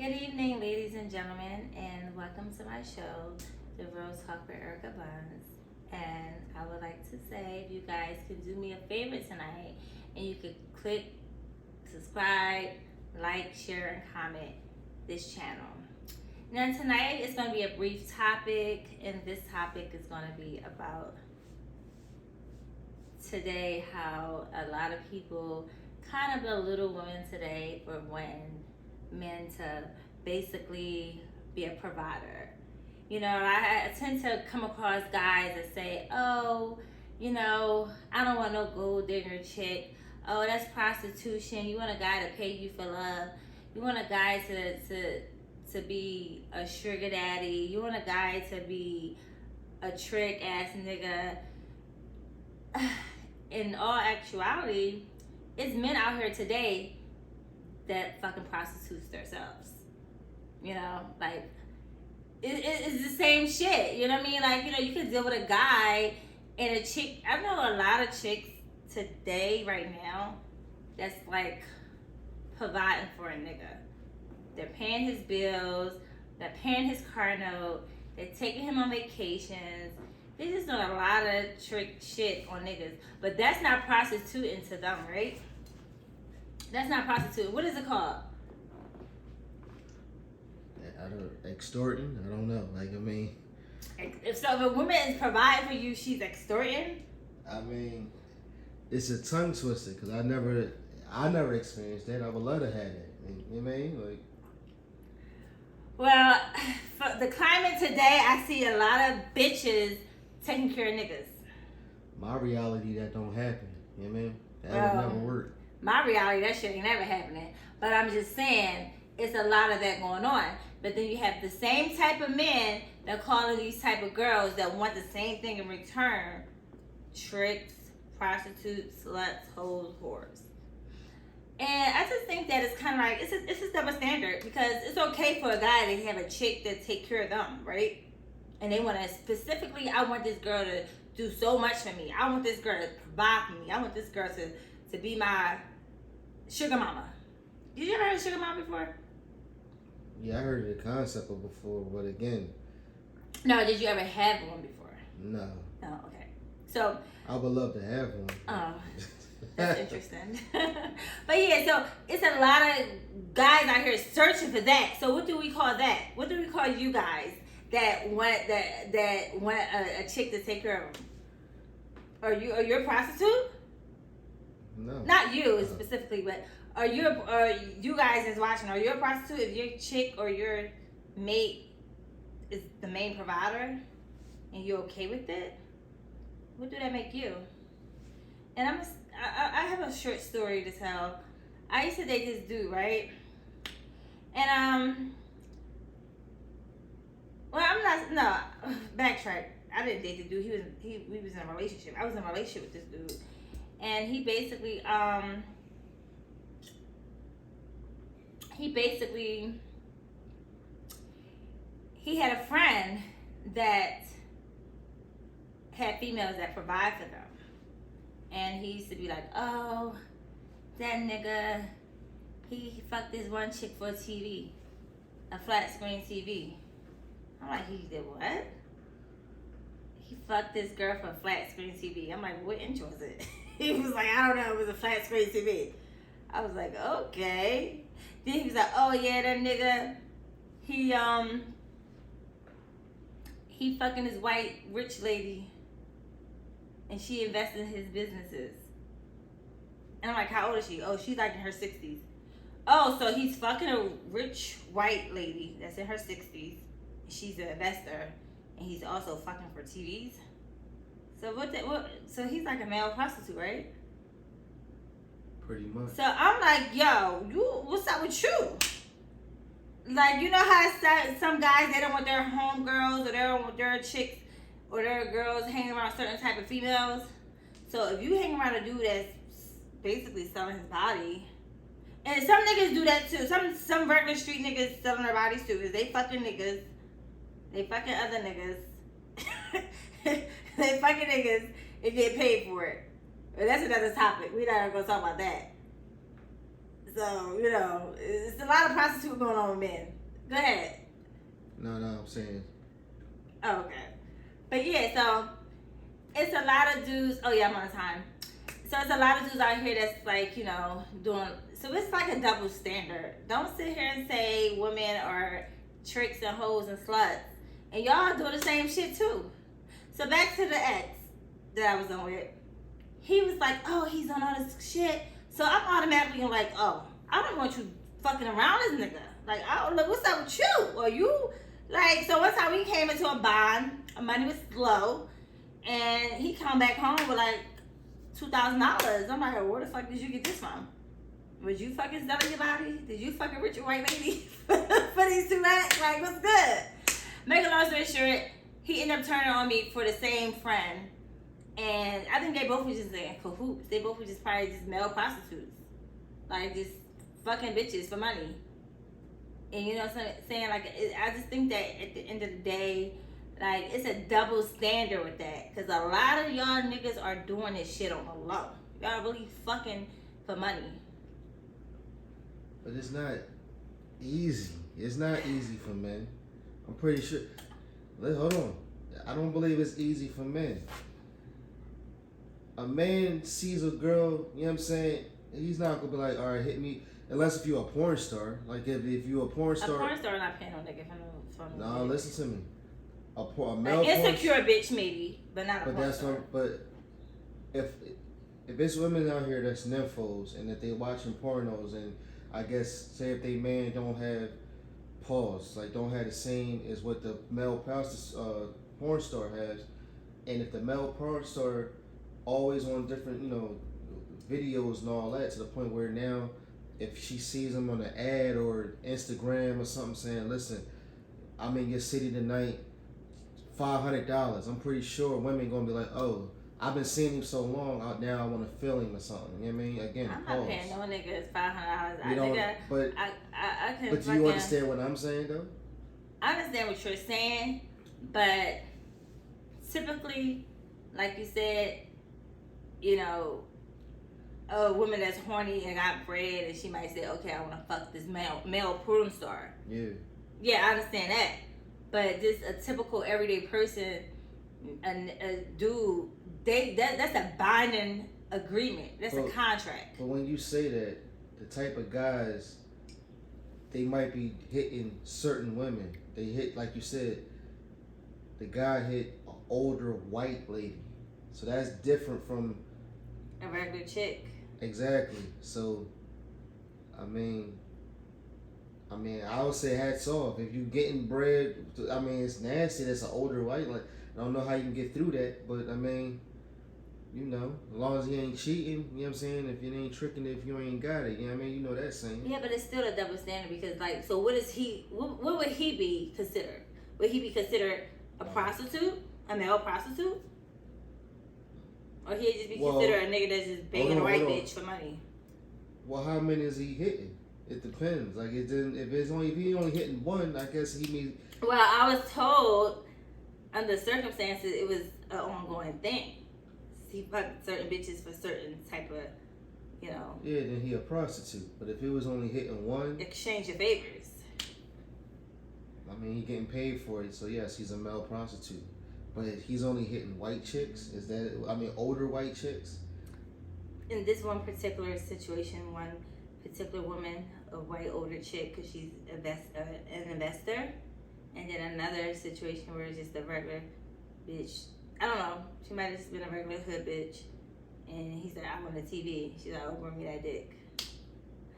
Good evening, ladies and gentlemen, and welcome to my show, The Rose Talk with Erica Buns. And I would like to say, if you guys could do me a favor tonight, and you could click subscribe, like, share, and comment this channel. Now tonight is going to be a brief topic, and this topic is going to be about today how a lot of people kind of belittle women today for wanting men to basically be a provider. You know, I tend to come across guys that say, oh, you know, I don't want no gold digger chick. Oh, that's prostitution. You want a guy to pay you for love. You want a guy to be a sugar daddy. You want a guy to be a trick ass nigga. In all actuality, it's men out here today that fucking prostitutes themselves. You know, like, it's the same shit. You know what I mean? Like, you know, you can deal with a guy and a chick. I know a lot of chicks today, right now, that's like providing for a nigga. They're paying his bills, they're paying his car note, they're taking him on vacations. They just doing a lot of trick shit on niggas. But that's not prostituting to them, right? That's not prostituting. What is it called? Extorting? I don't know. Like, I mean... If a woman is providing for you, she's extorting? I mean, it's a tongue twister because I never experienced that. I would love to have that. You know what I mean? Like... Well, for the climate today, I see a lot of bitches taking care of niggas. My reality, that don't happen. You know what I mean? That would never work. My reality, that shit ain't never happening. But I'm just saying, it's a lot of that going on. But then you have the same type of men that calling these type of girls that want the same thing in return. Tricks, prostitutes, sluts, hoes, whores. And I just think that it's kind of like, it's a double standard. Because it's okay for a guy to have a chick that take care of them, right? And they want to specifically, I want this girl to do so much for me. I want this girl to provide for me. I want this girl to be my sugar mama. Did you ever heard of sugar mama before? Yeah, I heard of the concept of before, but again... No, did you ever have one before? No. Oh, okay. So... I would love to have one. Oh, that's interesting. But yeah, so it's a lot of guys out here searching for that. So what do we call that? What do we call you guys that want a chick to take care of them? Are you a prostitute? No. Not you specifically, but are you guys is watching? Are you a prostitute if your chick or your mate is the main provider and you're okay with it? What do that make you? And I have a short story to tell. I used to date this dude, right? And well, backtrack. I didn't date the dude. We was in a relationship. I was in a relationship with this dude, and he basically he had a friend that had females that provide for them. And he used to be like, oh, that nigga, he fucked this one chick for a TV, a flat screen TV. I'm like, he did what? He fucked this girl for a flat screen TV. I'm like, what inch was it? He was like, I don't know, it was a flat screen TV. I was like, okay. Then he was like, oh yeah, that nigga, he fucking this white rich lady and she invested in his businesses. And I'm like, how old is she? Oh, she's like in her 60s. Oh, so he's fucking a rich white lady that's in her 60s. She's an investor and he's also fucking for TVs. So so he's like a male prostitute, right? Pretty much. So I'm like, yo, what's up with you? Like, you know how some guys, they don't want their homegirls or they don't want their chicks or their girls hanging around certain type of females. So if you hang around a dude that's basically selling his body, and some niggas do that too. Some regular street niggas selling their bodies too. Is they fucking niggas, they fucking other niggas, they fucking niggas and get paid for it. But that's another topic. We not gonna talk about that. So, you know, it's a lot of prostitutes going on with men. Go ahead. No, I'm saying. Oh, okay. But yeah, so it's a lot of dudes. Oh yeah, I'm on time. So it's a lot of dudes out here that's like, you know, doing. So it's like a double standard. Don't sit here and say women are tricks and hoes and sluts, and y'all do the same shit too. So back to the ex that I was on with. He was like, oh, he's on all this shit. So I'm automatically like, oh, I don't want you fucking around this nigga. Like, I don't know what's up with you. Or you, like, so one time we came into a bond, our money was low, and he come back home with like $2,000. I'm like, where the fuck did you get this from? Was you fucking selling your body? Did you fucking rich your white lady for these two racks? Like, what's good? Make a long story short, he ended up turning on me for the same friend. And I think they both were just in cahoots. They both were just probably just male prostitutes. Like, just fucking bitches for money. And you know what I'm saying? Like, I just think that at the end of the day, like, it's a double standard with that. Because a lot of y'all niggas are doing this shit on the low. Y'all really fucking for money. But it's not easy. It's not easy for men. I'm pretty sure. Hold on. I don't believe it's easy for men. A man sees a girl, you know what I'm saying? He's not gonna be like, all right, hit me. Unless if you're a porn star. Like if you're a porn star. A porn star not paying no nigga for no. No, listen to me. A male an insecure bitch maybe, but not a but porn that's star. what. But if it's women out here that's nymphos and that they watching pornos and I guess say if they man don't have pause, like don't have the same as what the male porn star has, and if the male porn star always on different, you know, videos and all that to the point where now if she sees them on an ad or Instagram or something saying, listen, I'm in your city tonight, $500, I'm pretty sure women gonna be like, oh, I've been seeing him so long, now I want to feel him or something. You know what I mean? Again, I'm pause. not paying no niggas $500. You know, but I can. But do you understand what I'm saying though? I understand what you're saying, but typically, like you said, you know, a woman that's horny and got bread, and she might say, "Okay, I want to fuck this male porn star." Yeah. Yeah, I understand that, but just a typical everyday person, a dude, that's a binding agreement. That's a contract. But when you say that, the type of guys, they might be hitting certain women. They hit, like you said, the guy hit an older white lady, so that's different from a regular chick. Exactly. So, I mean, I would say hats off. If you getting bread, I mean, it's nasty. That's an older white. Like, I don't know how you can get through that, but I mean, you know, as long as he ain't cheating, you know what I'm saying? If you ain't tricking, if you ain't got it, you know what I mean? You know that saying. Yeah, but it's still a double standard because, like, so what is he? What would he be considered? Would he be considered a prostitute, a male prostitute? Or he'd just be considered a nigga that's just banging a white bitch for money? Well, how many is he hitting? It depends. Like, if he only hitting one, I guess he means. Well, I was told under circumstances it was an ongoing thing. He fucked certain bitches for certain type of, you know. Yeah, then he a prostitute. But if it was only hitting one, exchange of favors. I mean, he getting paid for it, so yes, he's a male prostitute. But he's only hitting white chicks. Is that? I mean, older white chicks. In this one particular situation, one particular woman, a white older chick, because she's an investor, and then another situation where it's just a regular bitch. I don't know. She might have just been a regular hood bitch, and he said, "I want a TV." She's like, "Oh, bring me that dick."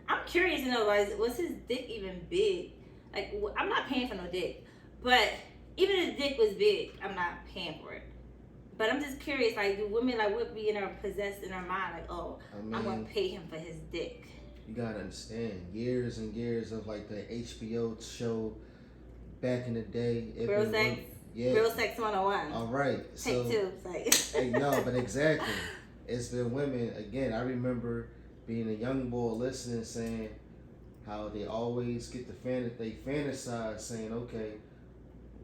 I'm curious to know, was his dick even big? Like, I'm not paying for no dick, but even if the dick was big, I'm not paying for it. But I'm just curious, like, do women, like, what be in her possessed in her mind, like, oh, I'm gonna pay him for his dick? You gotta understand, years and years of like the HBO show back in the day. Real Sex? Yeah. Real Sex 101. All right. Take two. Hey, no, but exactly. It's been women, again, I remember being a young boy listening, saying how they always get they fantasize saying, okay,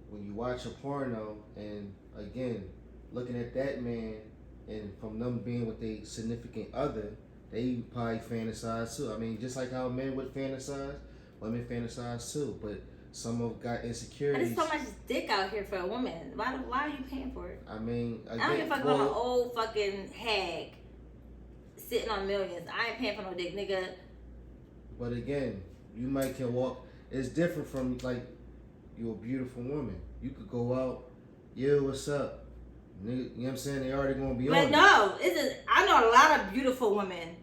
when you watch a porno, and again, looking at that man, and from them being with a significant other, they probably fantasize too. I mean, just like how men would fantasize, women fantasize too. But some of got And insecurities. there's so much dick out here for a woman. Why are you paying for it? I mean, I don't give a fuck about an old fucking hag sitting on millions. I ain't paying for no dick, nigga. But again, you might can walk. It's different from like you're a beautiful woman. You could go out, yeah, what's up? Nigga, you know what I'm saying? They already gonna be on. But no, I know a lot of beautiful women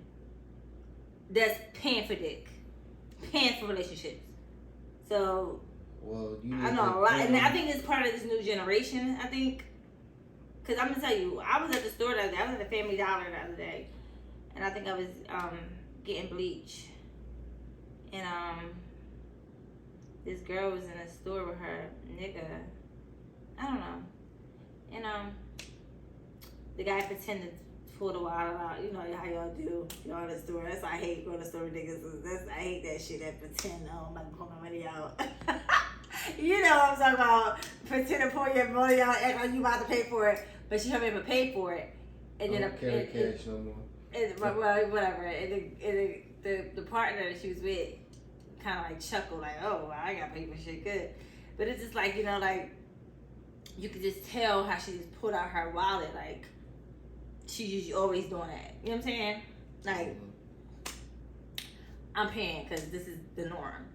that's paying for dick, paying for relationships. So Well, I know a lot, and I think it's part of this new generation. I think, cause I'm gonna tell you, I was at the store the other day. I was at the Family Dollar the other day, and I think I was getting bleach, and this girl was in a store with her nigga. I don't know, and the guy pretended to pull the water out. You know how y'all do. Y'all in the store. That's why I hate going to the store with niggas. I hate that shit. That pretend. Oh, I'm about to pull my money out. You know what I'm talking about. Pretend to pull your money out, act like you about to pay for it, but she haven't even paid for it. And then carry cash no more. Well, whatever. And the partner that she was with kind of like chuckled, like, "Oh, well, I got paid for shit, good." But it's just like, you know, like you could just tell how she just pulled out her wallet, like she's just always doing that. You know what I'm saying? Like, I'm paying because this is the norm.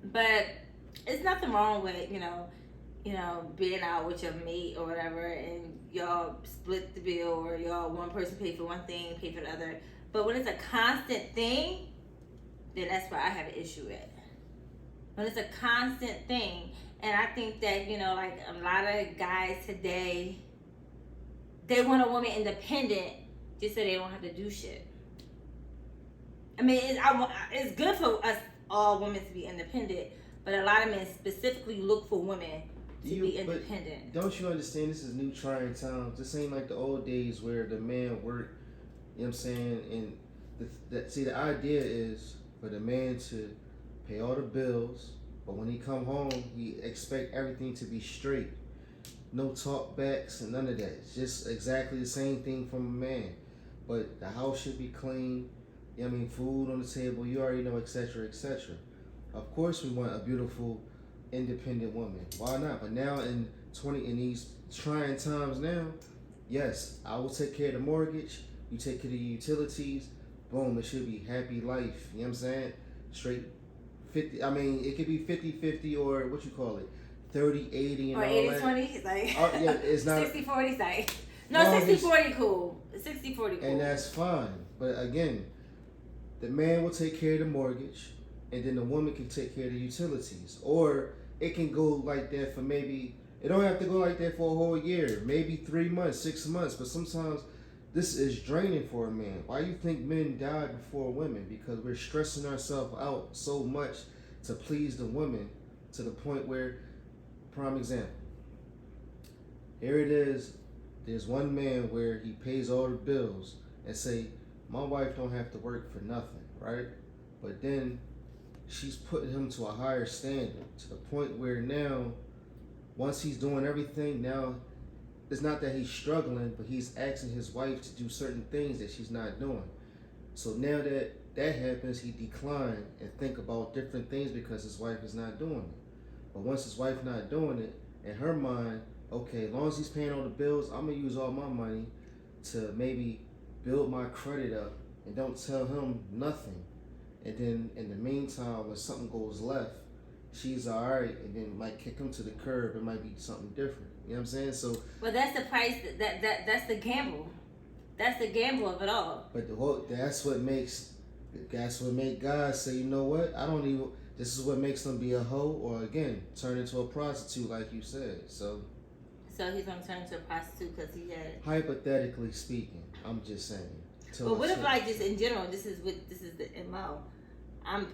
But it's nothing wrong with, you know, being out with your mate or whatever, and y'all split the bill, or y'all one person pay for one thing, pay for the other. But when it's a constant thing, then that's where I have an issue with. When it's a constant thing, and I think that, you know, like a lot of guys today, they want a woman independent just so they don't have to do shit. I mean, it's good for us all women to be independent, but a lot of men specifically look for women to be independent. Don't you understand this is new trying times? This ain't like the old days where the man worked, you know what I'm saying? And the idea is for the man to pay all the bills, but when he come home, he expect everything to be straight. No talk backs and none of that. It's just exactly the same thing from a man. But the house should be clean, you know what I mean, food on the table, you already know, etc., etc. Of course we want a beautiful, independent woman. Why not? But now in these trying times now, yes, I will take care of the mortgage, you take care of the utilities, boom, it should be happy life. You know what I'm saying? Straight 50, I mean, it could be 50-50 or what you call it, 30-80 and or all 80-20, like yeah, it's not 60-40, like no, 60-40 cool. 60-40 cool. And that's fine. But again, the man will take care of the mortgage, and then the woman can take care of the utilities. Or it can go like that for maybe, it don't have to go like that for a whole year, maybe 3 months, 6 months. But sometimes this is draining for a man. Why you think men die before women? Because we're stressing ourselves out so much to please the women to the point where, prime example, here it is, there's one man where he pays all the bills and say, my wife don't have to work for nothing, right? But then she's putting him to a higher standard to the point where now, once he's doing everything, now it's not that he's struggling, but he's asking his wife to do certain things that she's not doing. So now that happens, he decline and think about different things because his wife is not doing it. But once his wife not doing it, in her mind, okay, as long as he's paying all the bills, I'm gonna use all my money to maybe build my credit up and don't tell him nothing. And then in the meantime, when something goes left, she's all right, and then might kick him to the curb. It might be something different. You know what I'm saying? So, well, that's the price. That's the gamble. That's the gamble of it all. But that's what makes guys say, you know what? I don't even. This is what makes them be a hoe, or again, turn into a prostitute, like you said. So he's gonna turn into a prostitute because he had. Hypothetically speaking, I'm just saying. But what if, like, just in general, this is the MO. I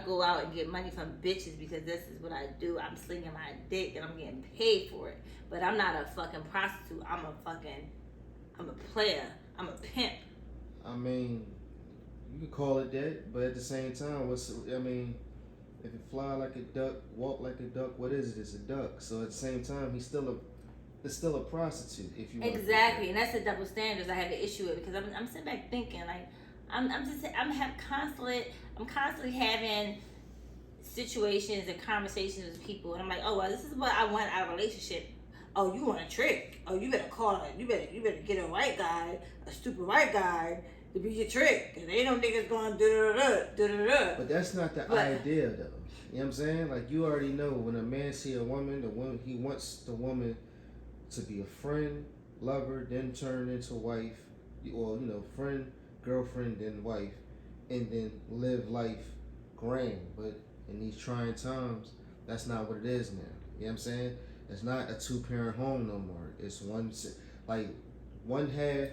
go out and get money from bitches because this is what I do. I'm slinging my dick and I'm getting paid for it. But I'm not a fucking prostitute. I'm a player. I'm a pimp. I mean, you could call it that, but at the same time, if it fly like a duck, walk like a duck, what is it? It's a duck. So at the same time, it's still a prostitute. If you exactly, and that's the double standards I have an issue with, because I'm sitting back thinking, like, I'm constantly having situations and conversations with people, and I'm like, oh well, this is what I want out of a relationship. Oh, you want a trick? Oh, you better call her. You better get a white guy, a stupid white guy, to be your trick. Cause ain't no niggas going da. But that's not the idea, though. You know what I'm saying? Like, you already know when a man see a woman, he wants the woman to be a friend, lover, then turn into wife, or friend, girlfriend, then wife, and then live life grand. But in these trying times, that's not what it is now. You know what I'm saying? It's not a 2-parent home no more. It's one half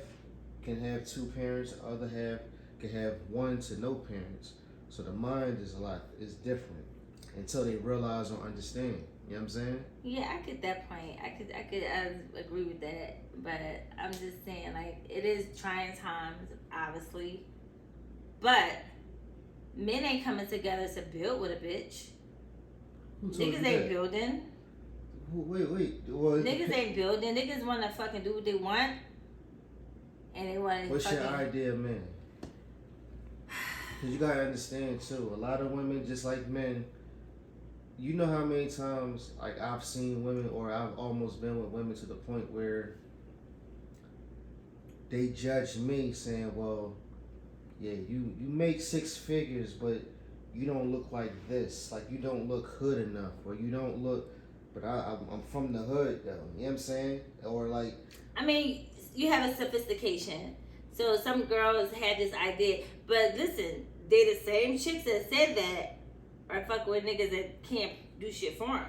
can have 2 parents, the other half can have 1 to no parents. So the mind is different until they realize or understand. You know what I'm saying? Yeah, I get that point. I agree with that. But I'm just saying, like, it is trying times, obviously. But men ain't coming together to build with a bitch. Niggas ain't building. Wait. Niggas ain't building. Niggas want to fucking do what they want. And they want to What's your idea, man? Because you got to understand, too. A lot of women, just like men, you know how many times like I've seen women, or I've almost been with women to the point where they judge me saying, well, yeah, you make 6 figures, but you don't look like this. Like, you don't look hood enough, or you don't look... But I'm from the hood, though. You know what I'm saying? Or, like... I mean, you have a sophistication. So some girls have this idea. But listen, they the same chicks that said that are fucking with niggas that can't do shit for them.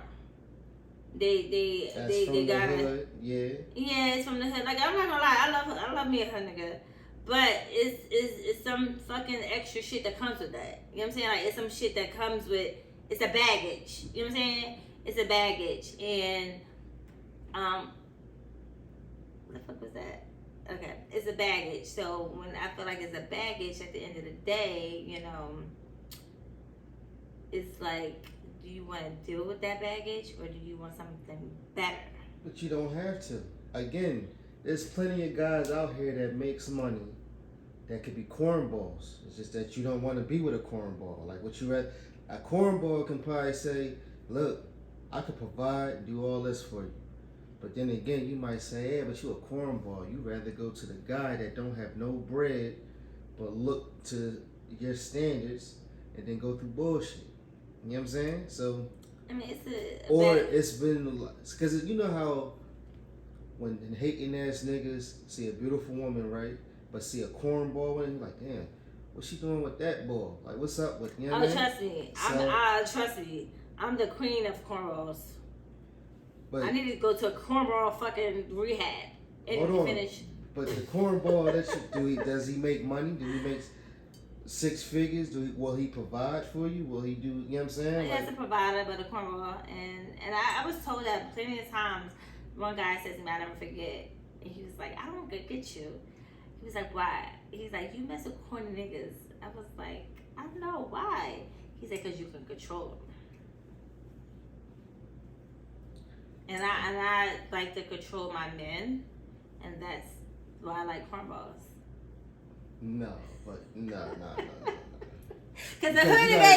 They got the hood, yeah. Yeah, it's from the hood. Like, I'm not gonna lie, I love me a hood nigga. But it's some fucking extra shit that comes with that. You know what I'm saying? Like, it's some shit that comes with... It's a baggage. You know what I'm saying? It's a baggage. And, what the fuck was that? Okay, it's a baggage. So when I feel like it's a baggage at the end of the day, it's like, do you want to deal with that baggage, or do you want something better? But you don't have to. Again, there's plenty of guys out here that makes money that could be cornballs. It's just that you don't want to be with a cornball. Like, what you read, a cornball can probably say, look, I could provide and do all this for you. But then again, you might say, yeah, but you a cornball. You rather go to the guy that don't have no bread, but look to your standards and then go through bullshit. You know what I'm saying? So, I mean, it's been, because you know how when hating ass niggas see a beautiful woman, right? But see a cornball with him, like, damn, what's she doing with that ball? Like, what's up with, you know what I mean? Trust me. I'm the queen of cornballs. But I need to go to a cornball fucking rehab and finish. But the cornball does he make money? Do he make 6 figures? Will he provide for you? Will he do? You know what I'm saying? He has a provider, but a cornball, and I was told that plenty of times. One guy says to me, I never forget, and he was like, I don't get you. He was like, why? He's like, you mess with corny niggas. I was like, I don't know why. He said, because you can control them. And I like to control my men, and that's why I like cornballs. No. Cause a hood nigga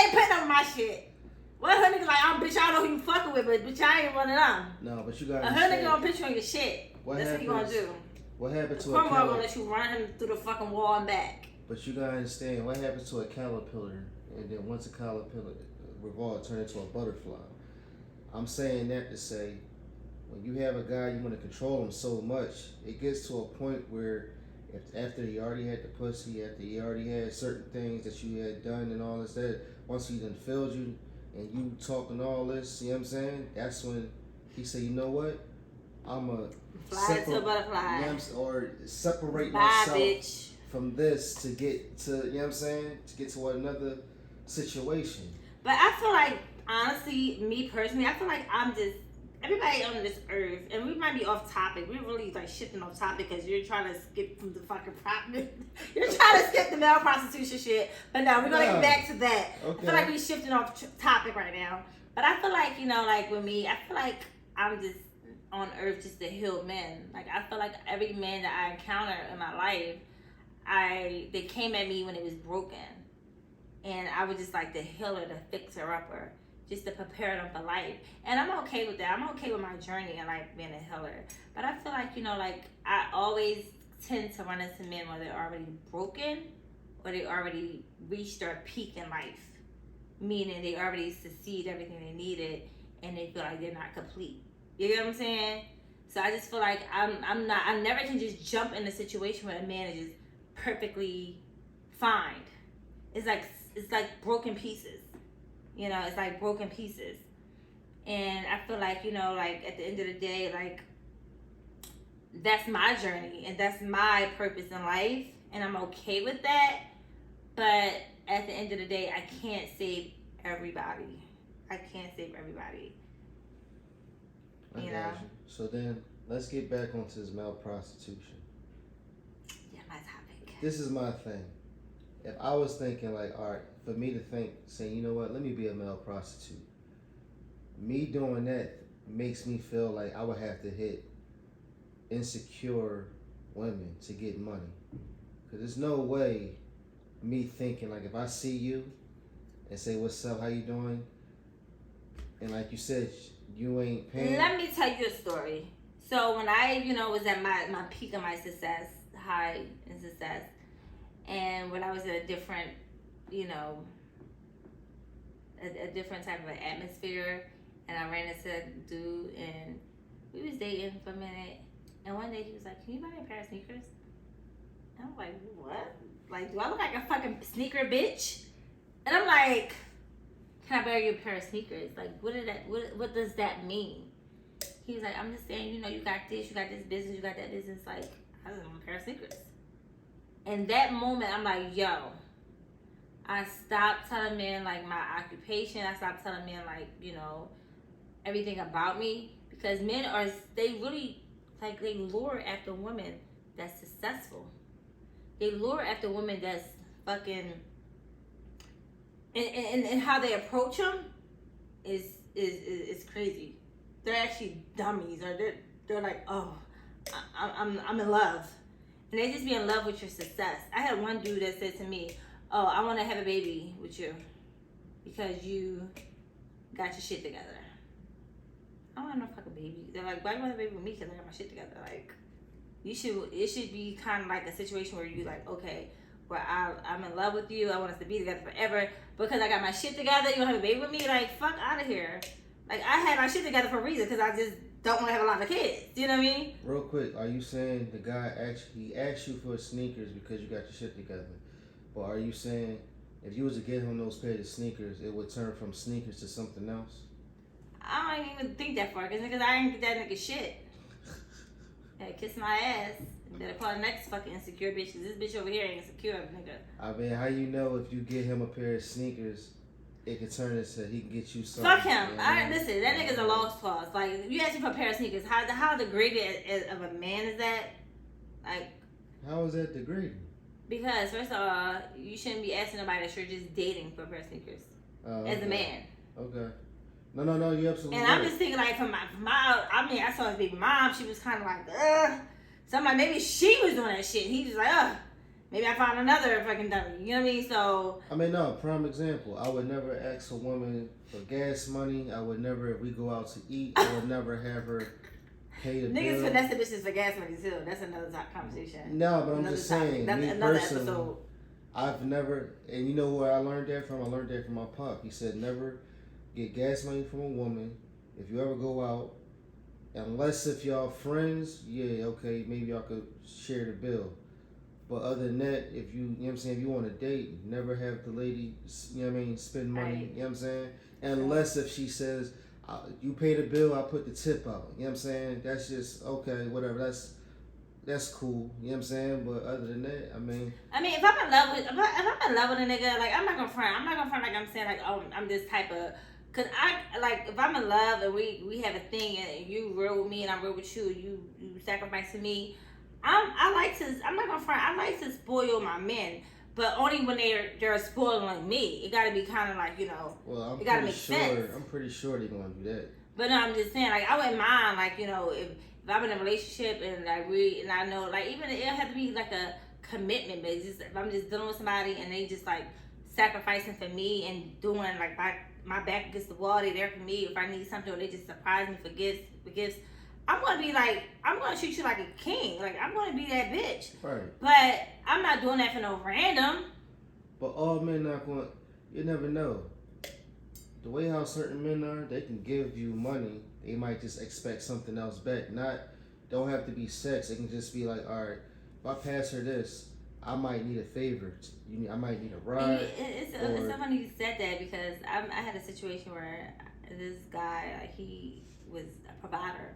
ain't putting on my shit. What hood nigga like, bitch, I don't know who you fucking with, but bitch, I ain't one of them. No, but you got a hood nigga gonna put you on your shit. That's what he gonna do. What happened to a cornball gonna let you run him through the fucking wall and back. But you gotta understand what happens to a caterpillar, and then once a caterpillar revolves, turn into a butterfly. I'm saying that to say, when you have a guy, you want to control him so much, it gets to a point where after he already had the pussy, after he already had certain things that you had done and all this, that once he done filled you and you talking all this, you know what I'm saying? That's when he said, you know what? I'm a fly to a butterfly. You know or separate Bye, myself bitch. From this to get to, you know what I'm saying? To get to another situation. But I feel like, honestly, me personally, I feel like I'm just, everybody on this earth, and we might be off topic. We're really like shifting off topic because you're trying to skip from the fucking you're trying to skip the male prostitution shit. But no, we're gonna get back to that. Okay. I feel like we're shifting off topic right now. But I feel like, like with me, I feel like I'm just on earth just to heal men. Like, I feel like every man that I encounter in my life, they came at me when it was broken, and I was just like the healer, the fixer upper, just to prepare them for life. And I'm okay with that. I'm okay with my journey and like being a healer. But I feel like, like I always tend to run into men where they're already broken or they already reached their peak in life, meaning they already succeed everything they needed and they feel like they're not complete. You get what I'm saying? So I just feel like I never can just jump in a situation where a man is just perfectly fine. It's like broken pieces. It's like broken pieces. And I feel like, like at the end of the day, like that's my journey and that's my purpose in life. And I'm okay with that. But at the end of the day, I can't save everybody. I can't save everybody. You know? So then let's get back onto this male prostitution. Yeah, my topic. This is my thing. If I was thinking like, all right, for me to think, saying, you know what, let me be a male prostitute. Me doing that makes me feel like I would have to hit insecure women to get money. Because there's no way me thinking like if I see you and say, what's up, how you doing? And like you said, you ain't paying. Let me tell you a story. So when I, was at my peak of my success, high in success, and when I was in a different, a different type of an atmosphere, and I ran into a dude, and we was dating for a minute, and one day he was like, can you buy me a pair of sneakers? And I'm like, what? Like, do I look like a fucking sneaker bitch? And I'm like, can I buy you a pair of sneakers? Like, what does that mean? He was like, I'm just saying, you got this business, you got that business. Like, I just want a pair of sneakers. And that moment, I'm like, yo, I stopped telling men, like, my occupation. I stopped telling men, like, everything about me. Because men they really, like, they lure after women that's successful. They lure after women that's fucking... And how they approach them is crazy. They're actually dummies, or they're like, oh, I'm in love, and they just be in love with your success. I had one dude that said to me, oh, I want to have a baby with you because you got your shit together. I don't want no fucking baby. They're like, why do you want a baby with me? Because I got my shit together. Like, it should be kind of like a situation where you like, okay, where I'm in love with you, I want us to be together forever, because I got my shit together, you don't have a baby with me? Like, fuck out of here. Like, I had my shit together for a reason, because I just don't want to have a lot of kids. You know what I mean? Real quick, are you saying the guy actually asked you for sneakers because you got your shit together? But are you saying if you was to get him those pairs of sneakers, it would turn from sneakers to something else? I don't even think that far, because I ain't get that nigga shit. Yeah, kiss my ass. Better call the next fucking insecure bitch, because this bitch over here ain't insecure, nigga. I mean, how you know if you get him a pair of sneakers, it can turn into he can get you something? Fuck him. Listen, that nigga's a lost cause. Like, if you ask me for a pair of sneakers, how degraded of a man is that? Like, how is that degrading? Because first of all, you shouldn't be asking nobody that you're just dating for a pair of sneakers as a man. Okay. No, you absolutely. And I'm just thinking, like, from my, I saw his baby mom. She was kind of like, ugh. So I'm like, maybe she was doing that shit. He just like, ugh. Maybe I found another fucking dummy. You know what I mean? So. I mean, no, prime example. I would never ask a woman for gas money. I would never, if we go out to eat, I would never have her pay the bill. Niggas finesse the bitches for gas money too. That's another conversation. No, but I'm just saying. Another episode. I've never, and you know where I learned that from? I learned that from my pop. He said never get gas money from a woman if you ever go out. Unless if y'all friends, yeah, okay, maybe y'all could share the bill. But other than that, if you know what I'm saying, if you want to date, never have the lady, you know what I mean, spend money, right. You know what I'm saying? Unless if she says, you pay the bill, I put the tip out. You know what I'm saying? That's just, okay, whatever, that's cool. You know what I'm saying? But other than that, I mean, if I'm in love with, if I'm in love with a nigga, like, I'm not gonna front like I'm saying, like, oh, I'm this type of, cause if I'm in love and we have a thing and you real with me and I'm real with you, you sacrifice for me, I'm not gonna front, I like to spoil my men, but only when they're spoiling me. It gotta be kind of like, well, it gotta make sense. I'm pretty sure they're gonna do that. But no, I'm just saying, like, I wouldn't mind, like, if I'm in a relationship and like I know, like, even it'll have to be like a commitment, but it's just if I'm just dealing with somebody and they just like sacrificing for me and doing like my back against the wall, they there for me. If I need something or they just surprise me for gifts, I'm gonna be like, I'm gonna treat you like a king. Like I'm gonna be that bitch. Right. But I'm not doing that for no random. But all men not going. You never know. The way how certain men are, they can give you money. They might just expect something else back. Don't have to be sex. It can just be like, all right, if I pass her this, I might need a favor. I might need a ride. It's so funny you said that because I had a situation where this guy, like, he was a provider.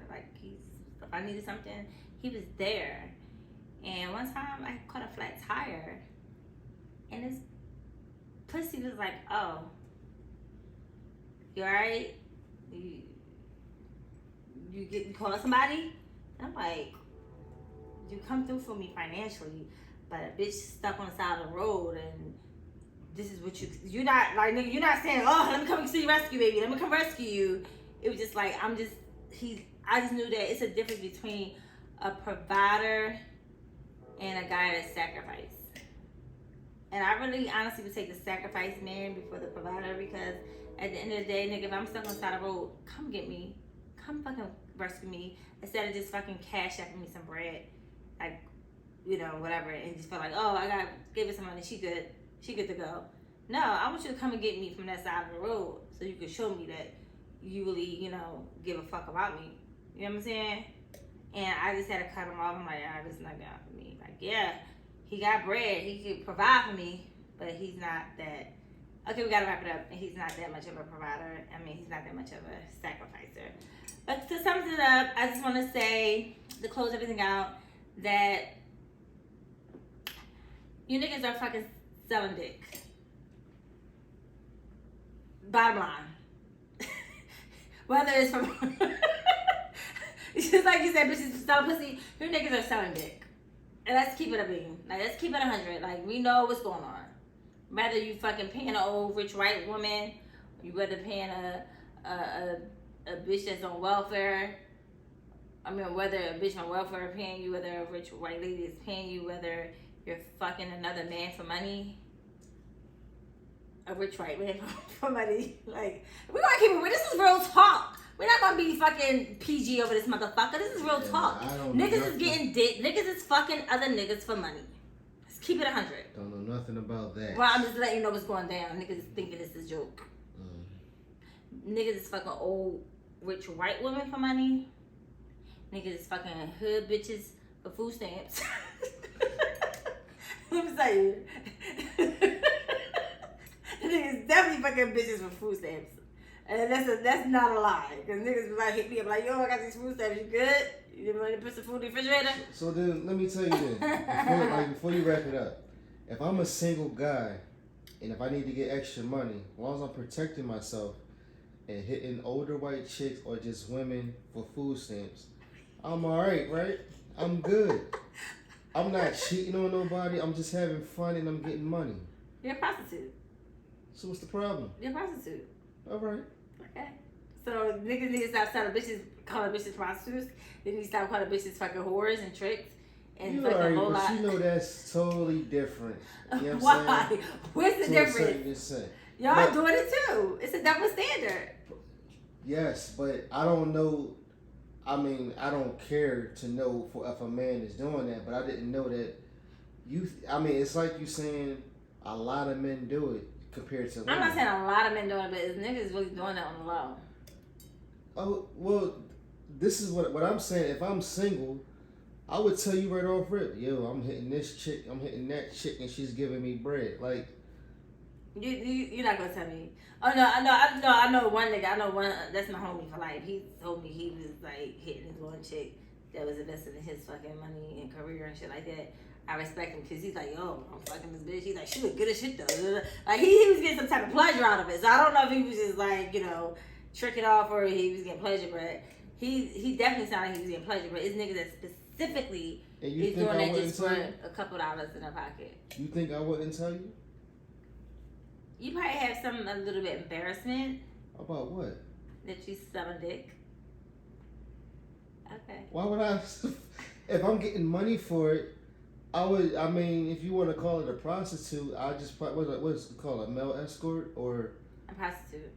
Like, if I needed something, he was there. And one time I caught a flat tire, and this pussy was like, "Oh, you alright? You call somebody?" And I'm like, "You come through for me financially, but a bitch stuck on the side of the road, and this is what you're not like, nigga, you're not saying, oh, let me come see you rescue, baby. Let me come rescue you." It was just like I just knew that it's a difference between a provider and a guy that sacrifices. And I really honestly would take the sacrifice man before the provider, because at the end of the day, nigga, if I'm stuck on the side of the road, come get me. Come fucking rescue me. Instead of just fucking cash apping me some bread. Like, you know, whatever. And just feel like, oh, gave her some money. She good to go. No, I want you to come and get me from that side of the road so you can show me that you really, you know, give a fuck about me. You know what I'm saying? And I just had to cut him off. I'm like, this is not good for me. Like, yeah, he got bread. He could provide for me, but he's not that. Okay, we gotta wrap it up. And he's not that much of a provider. I mean, he's not that much of a sacrificer. But to sum it up, I just want to say, to close everything out, that you niggas are fucking selling dick. Bottom line. Whether it's from... It's just like you said, bitches selling pussy. You niggas are selling dick. And let's keep it a bean. Like, let's keep it 100. Like, we know what's going on. Whether you fucking paying an old rich white woman, you whether paying a bitch that's on welfare. I mean, whether a bitch on welfare is paying you, whether a rich white lady is paying you, whether you're fucking another man for money. A rich white man for money. Like, we're gonna keep it real. This is real talk. We're not gonna be fucking PG over this motherfucker. This is real talk. Niggas is getting dick. Niggas is fucking other niggas for money. Let's keep it 100. Don't know nothing about that. Well, I'm just letting you know what's going down. Niggas is thinking this is a joke. Niggas is fucking old rich white women for money. Niggas is fucking hood bitches for food stamps. Let me tell you. Niggas definitely fucking bitches for food stamps. And that's not a lie. Because niggas be like, hit me up like, yo, I got these food stamps. You good? You want to put some food in the refrigerator? So then, let me tell you then. Before you wrap it up. If I'm a single guy, and if I need to get extra money, as long as I'm protecting myself and hitting older white chicks or just women for food stamps, I'm alright, right? I'm good. I'm not cheating on nobody. I'm just having fun and I'm getting money. You're a prostitute. So what's the problem? You're a prostitute. Alright. Okay. So niggas need to stop selling bitches, calling bitches prostitutes. They need to stop calling bitches fucking whores and tricks. And you alright, but you know that's totally different. You know what I'm saying? What's the difference? Y'all doing it too. It's a double standard. Yes, but I don't know. I mean, I don't care to know if a man is doing that, but I didn't know that I mean, it's like you saying a lot of men do it compared to women. I'm not saying a lot of men doing it, but it's niggas really doing that on the low. Oh, well, this is what I'm saying. If I'm single, I would tell you right off rip, yo, I'm hitting this chick, I'm hitting that chick, and she's giving me bread. Like, you're not gonna tell me. Oh no, I know one nigga. I know one. That's my homie for life. He told me he was like hitting this one chick that was investing in his fucking money and career and shit like that. I respect him because he's like, yo, I'm fucking this bitch. He's like, she look good as shit though. Like he was getting some type of pleasure out of it. So I don't know if he was just like, you know, tricking off or he was getting pleasure, but he definitely sounded like he was getting pleasure. But it's niggas that specifically is doing that just for a couple dollars in their pocket. You think I wouldn't tell you? You probably have a little bit embarrassment. About what? That you selling dick. Okay. Why would I? If I'm getting money for it, I mean, if you want to call it a prostitute, I just what's it called, a male escort or a prostitute.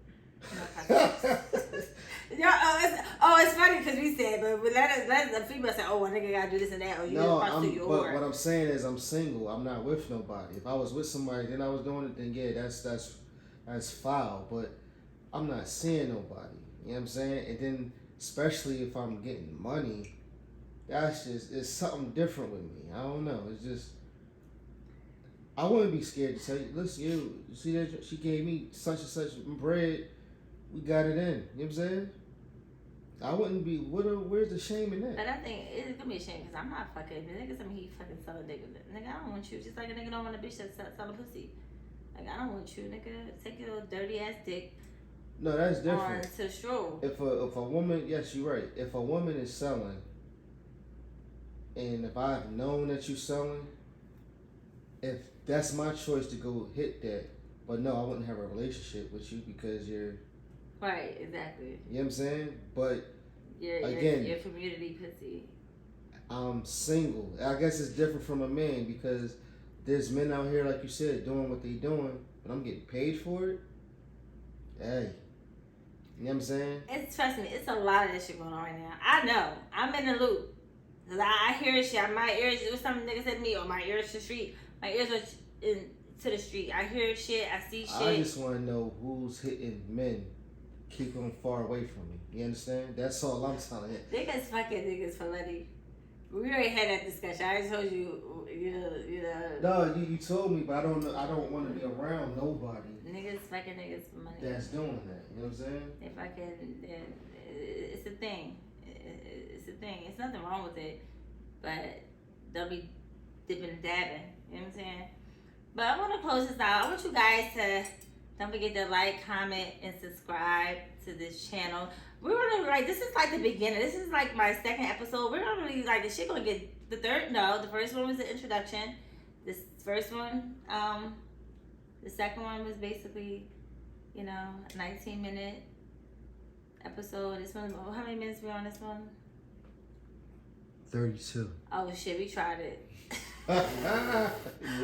It's funny because we said, but let the female say, oh, a nigga gotta do this and that, or you a prostitute, but what I'm saying is I'm single. I'm not with nobody. If I was with somebody, then I was doing it. Then yeah, that's foul. But I'm not seeing nobody. You know what I'm saying? And then especially if I'm getting money, that's just it's something different with me. I don't know. It's just I wouldn't be scared to tell you. Listen, you see that she gave me such and such bread. We got it in. You know what I'm saying? I wouldn't be. Where's the shame in that? But I think it's gonna be a shame because I'm not fucking. The nigga tell me he fucking selling dick. Nigga, I don't want you. Just like a nigga don't want a bitch that's selling pussy. Like I don't want you, nigga. Take your dirty ass dick. No, that's different. On to stroll. If a woman, yes, you're right. If a woman is selling, and if I've known that you're selling, if that's my choice to go hit that, but no, I wouldn't have a relationship with you because you're. Right, exactly. You know what I'm saying? But again, your community pussy. I'm single. I guess it's different from a man because there's men out here, like you said, doing what they doing, but I'm getting paid for it. Hey, you know what I'm saying? Trust me, it's a lot of that shit going on right now. I know. I'm in the loop. Cause I hear shit. My ears, it was something nigga said to me, or my ears to the street. My ears are to the street. I hear shit. I see shit. I just want to know who's hitting men. Keep them far away from me. You understand? That's all I'm telling you. Niggas fucking niggas for money. We already had that discussion. I just told you, you know. No, you told me, but I don't know. I don't want to be around nobody. Niggas fucking niggas for money. That's doing that. You know what I'm saying? If I can, it's a thing. It's a thing. It's nothing wrong with it, but don't be dipping and dabbing. You know what I'm saying? But I want to close this out. I want you guys to. Don't forget to like, comment, and subscribe to this channel. We're gonna this is like the beginning. This is like my second episode. We're gonna really the shit gonna get the first one was the introduction. This first one, the second one was basically, a 19-minute episode. This one, how many minutes we on this one? 32. Oh shit, we tried it. Yeah.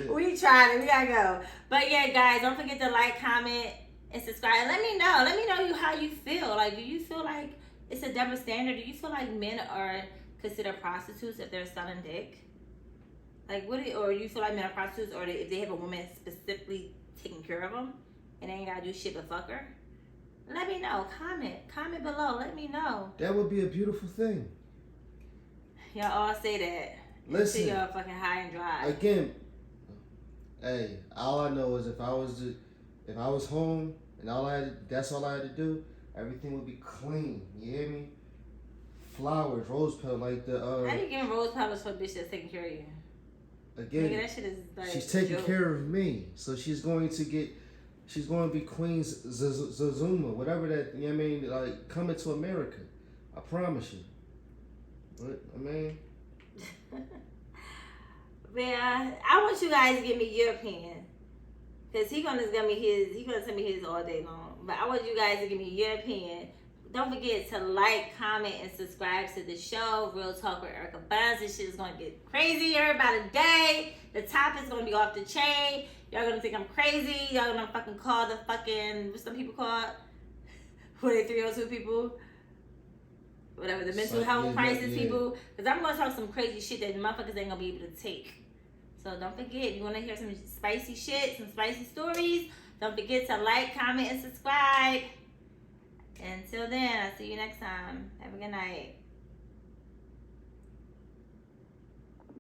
We tried it. We gotta go. But yeah, guys, don't forget to like, comment, and subscribe. And let me know how you feel. Like, do you feel like it's a double standard? Do you feel like men are considered prostitutes if they're selling dick? Like, or do you feel like men are prostitutes, or if they have a woman specifically taking care of them and they ain't gotta do shit but fuck her? Let me know. Comment below. Let me know. That would be a beautiful thing. Y'all all say that. Listen, until y'all fucking high and dry. Again, hey, all I know is if I was home and that's all I had to do, everything would be clean. You hear me? Flowers, rose petals, like the. How you giving rose petals for a bitch that's taking care of you? Again, nigga, that shit is like she's taking care of me, so she's going to be Queen Zazuma, whatever that. You know what I mean? Like coming to America, I promise you. What I mean. Man, I want you guys to give me your opinion, cause he's gonna tell me his all day long. But I want you guys to give me your opinion. Don't forget to like, comment, and subscribe to the show. Real Talk with Erica Buns. This shit is gonna get crazier by the day. The topic's gonna be off the chain. Y'all gonna think I'm crazy. Y'all gonna fucking call the fucking what some people call it? Who are they 302 people? Whatever, the mental health crisis people. Because I'm going to talk some crazy shit that motherfuckers ain't going to be able to take. So don't forget, if you want to hear some spicy shit, some spicy stories, don't forget to like, comment, and subscribe. Until then, I'll see you next time. Have a good night.